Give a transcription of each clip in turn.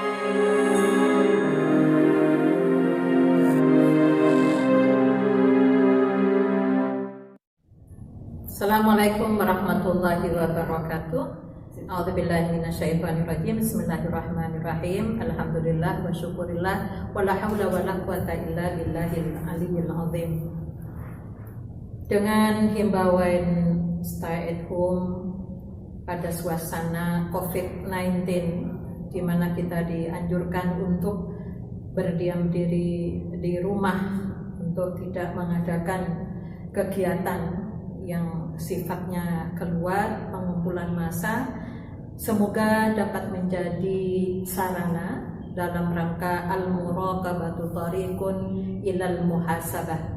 Assalamualaikum warahmatullahi wabarakatuh. A'udzubillahi minasyaitonirrajim. Bismillahirrahmanirrahim. Alhamdulillah wa syukurillah wa la haula wa la quwata illa billahil aliyyil azim. Dengan himbauan stay at home pada suasana COVID-19 di mana kita dianjurkan untuk berdiam diri di rumah, untuk tidak mengadakan kegiatan yang sifatnya keluar, pengumpulan massa, semoga dapat menjadi sarana dalam rangka al-muraqabatu thariqun ilal muhasabah,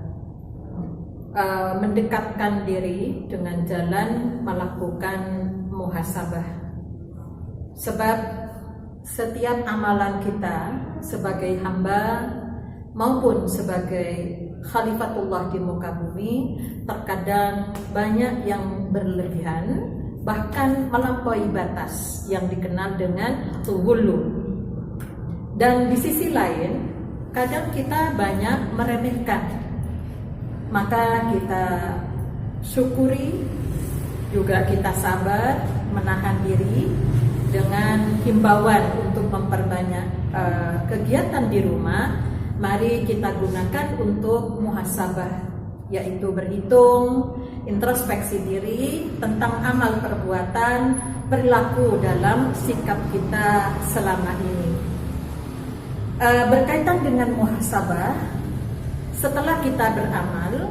mendekatkan diri dengan jalan melakukan muhasabah. Sebab setiap amalan kita sebagai hamba maupun sebagai Khalifatullah di muka bumi terkadang banyak yang berlebihan, bahkan melampaui batas yang dikenal dengan ghulu. Dan di sisi lain, kadang kita banyak meremehkan. Maka kita syukuri, juga kita sabar, menahan diri dengan himbauan untuk memperbanyak kegiatan di rumah. Mari kita gunakan untuk muhasabah, yaitu berhitung, introspeksi diri tentang amal perbuatan, perilaku dalam sikap kita selama ini. Berkaitan dengan muhasabah, setelah kita beramal,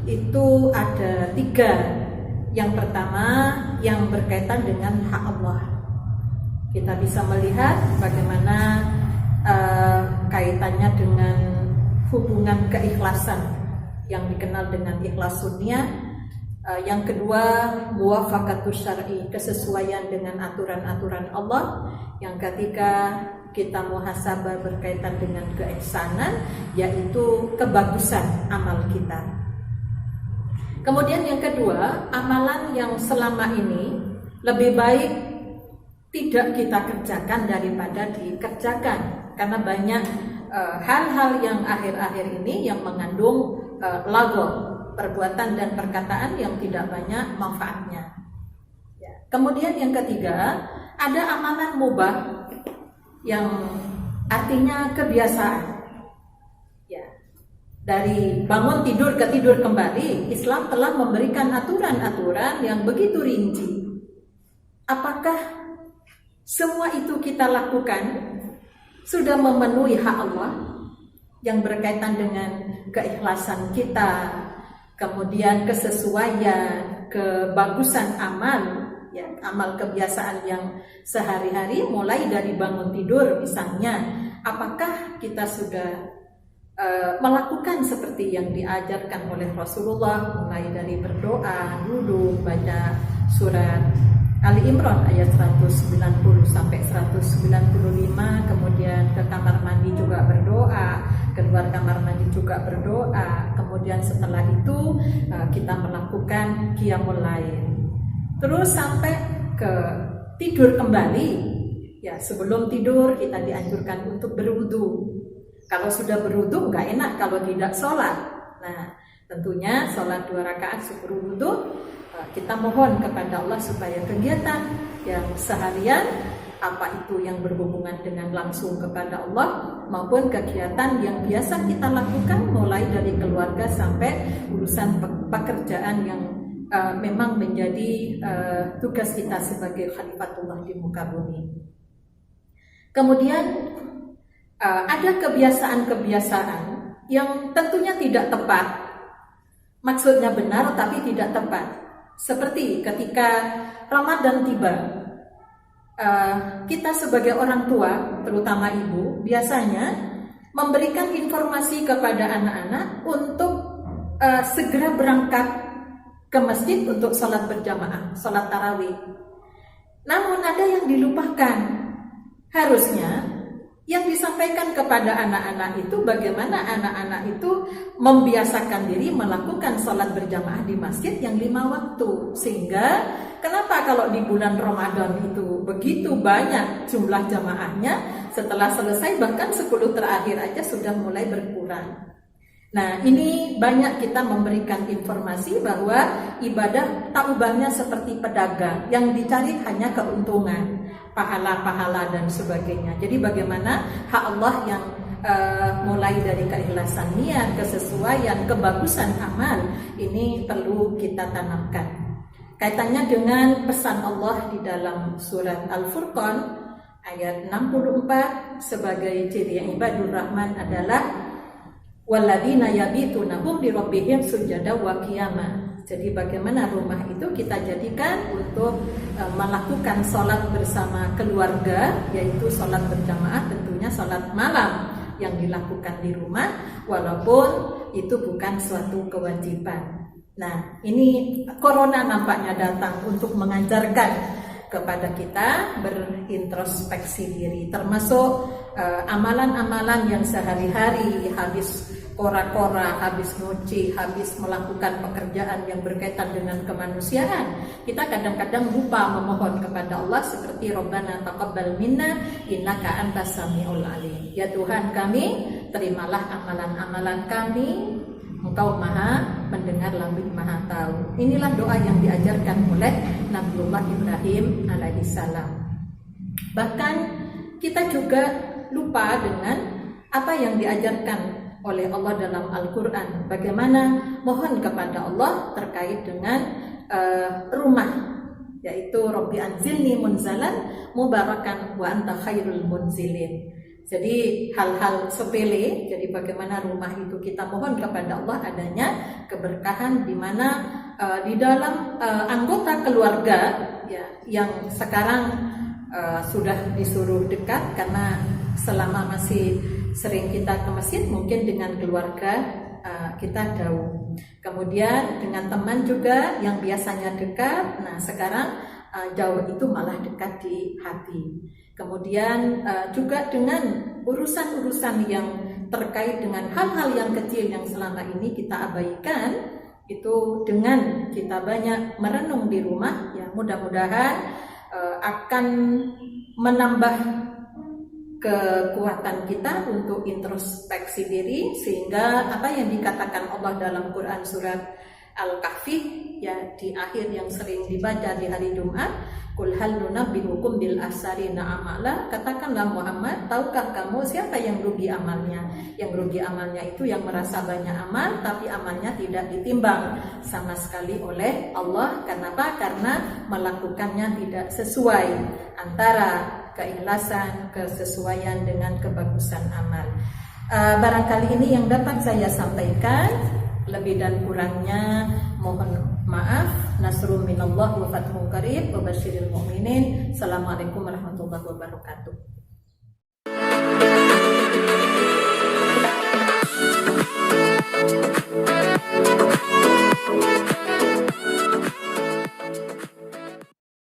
itu ada 3. Yang pertama, yang berkaitan dengan hak Allah. Kita bisa melihat bagaimana kaitannya dengan hubungan keikhlasan yang dikenal dengan ikhlas sunnah. Yang kedua, muwafaqatus syar'i, kesesuaian dengan aturan-aturan Allah. Yang ketiga, kita muhasabah berkaitan dengan keihsanan, yaitu kebagusan amal kita. Kemudian yang kedua, amalan yang selama ini lebih baik tidak kita kerjakan daripada dikerjakan, karena banyak hal-hal yang akhir-akhir ini yang mengandung lagho, perbuatan dan perkataan yang tidak banyak manfaatnya. Kemudian yang ketiga, ada amalan mubah yang artinya kebiasaan. Dari bangun tidur ke tidur kembali, Islam telah memberikan aturan-aturan yang begitu rinci. Apakah semua itu kita lakukan sudah memenuhi hak Allah yang berkaitan dengan keikhlasan kita, kemudian kesesuaian, kebagusan amal, amal kebiasaan yang sehari-hari mulai dari bangun tidur misalnya, apakah kita sudah melakukan seperti yang diajarkan oleh Rasulullah, mulai dari berdoa, duduk, baca surat Ali Imran ayat 190 sampai 195, kemudian ke kamar mandi juga berdoa, keluar kamar mandi juga berdoa, kemudian setelah itu kita melakukan qiyamul lail. Terus sampai ke tidur kembali, sebelum tidur kita dianjurkan untuk berwudu. Kalau sudah berwudu nggak enak kalau tidak sholat. Nah, tentunya sholat 2 rakaat syukur wudu. Kita mohon kepada Allah supaya kegiatan yang seharian, apa itu yang berhubungan dengan langsung kepada Allah maupun kegiatan yang biasa kita lakukan mulai dari keluarga sampai urusan pekerjaan yang memang menjadi tugas kita sebagai Khalifatullah di muka bumi. Kemudian ada kebiasaan-kebiasaan yang tentunya tidak tepat, maksudnya benar tapi tidak tepat. Seperti ketika Ramadan tiba, kita sebagai orang tua, terutama ibu, biasanya memberikan informasi kepada anak-anak untuk segera berangkat ke masjid untuk sholat berjamaah, sholat tarawih. Namun ada yang dilupakan. Harusnya yang disampaikan kepada anak-anak itu bagaimana anak-anak itu membiasakan diri melakukan sholat berjamaah di masjid yang 5 waktu. Sehingga kenapa kalau di bulan Ramadan itu begitu banyak jumlah jamaahnya, setelah selesai bahkan 10 terakhir aja sudah mulai berkurang. Nah, ini banyak kita memberikan informasi bahwa ibadah tak ubahnya seperti pedagang, yang dicari hanya keuntungan, pahala-pahala dan sebagainya. Jadi bagaimana hak Allah yang mulai dari keikhlasan niat, kesesuaian, kebagusan amal, ini perlu kita tanamkan. Kaitannya dengan pesan Allah di dalam surat Al-Furqan ayat 64 sebagai ciri ibadur rahman adalah walladzina yabituna hum li rabbihim sujada wa qiyama. Jadi bagaimana rumah itu kita jadikan untuk melakukan sholat bersama keluarga, yaitu sholat berjamaah, tentunya sholat malam yang dilakukan di rumah, walaupun itu bukan suatu kewajiban. Nah, ini corona nampaknya datang untuk mengajarkan kepada kita berintrospeksi diri, termasuk amalan-amalan yang sehari-hari habis kora-kora, habis nyuci, habis melakukan pekerjaan yang berkaitan dengan kemanusiaan. Kita kadang-kadang lupa memohon kepada Allah seperti Rabbana taqabbal minna innaka antas samiul alim. Ya Tuhan kami, terimalah amalan-amalan kami, Engkau Maha mendengar, lagi Maha tahu. Inilah doa yang diajarkan oleh Nabiullah Ibrahim alaihissalam. Bahkan kita juga lupa dengan apa yang diajarkan oleh Allah dalam Al-Quran. Bagaimana mohon kepada Allah terkait dengan rumah, yaitu Rabbi anzilni munzalan mubarakan wa anta khairul munzilin. Jadi hal-hal sepele, jadi bagaimana rumah itu kita mohon kepada Allah adanya keberkahan, di mana di dalam anggota keluarga ya, yang sekarang sudah disuruh dekat karena selama masih sering kita ke masjid, mungkin dengan keluarga kita jauh. Kemudian dengan teman juga yang biasanya dekat, nah sekarang jauh itu malah dekat di hati. Kemudian juga dengan urusan-urusan yang terkait dengan hal-hal yang kecil yang selama ini kita abaikan, itu dengan kita banyak merenung di rumah, ya mudah-mudahan akan menambah kekuatan kita untuk introspeksi diri, sehingga apa yang dikatakan Allah dalam Quran surat Al-Kahfi ya di akhir yang sering dibaca di hari Jumat, qul hal nunabbi'ukum bil asarina amala, katakanlah Muhammad, tahukah kamu siapa yang rugi amalnya? Yang rugi amalnya itu yang merasa banyak amal tapi amalnya tidak ditimbang sama sekali oleh Allah. Kenapa? Karena melakukannya tidak sesuai antara keikhlasan, kesesuaian dengan kebagusan amal. Barangkali ini yang dapat saya sampaikan. Lebih dan kurangnya mohon maaf. Nasrun minallah wa fathun qarib wa basyiril mu'minin. Assalamualaikum warahmatullahi wabarakatuh.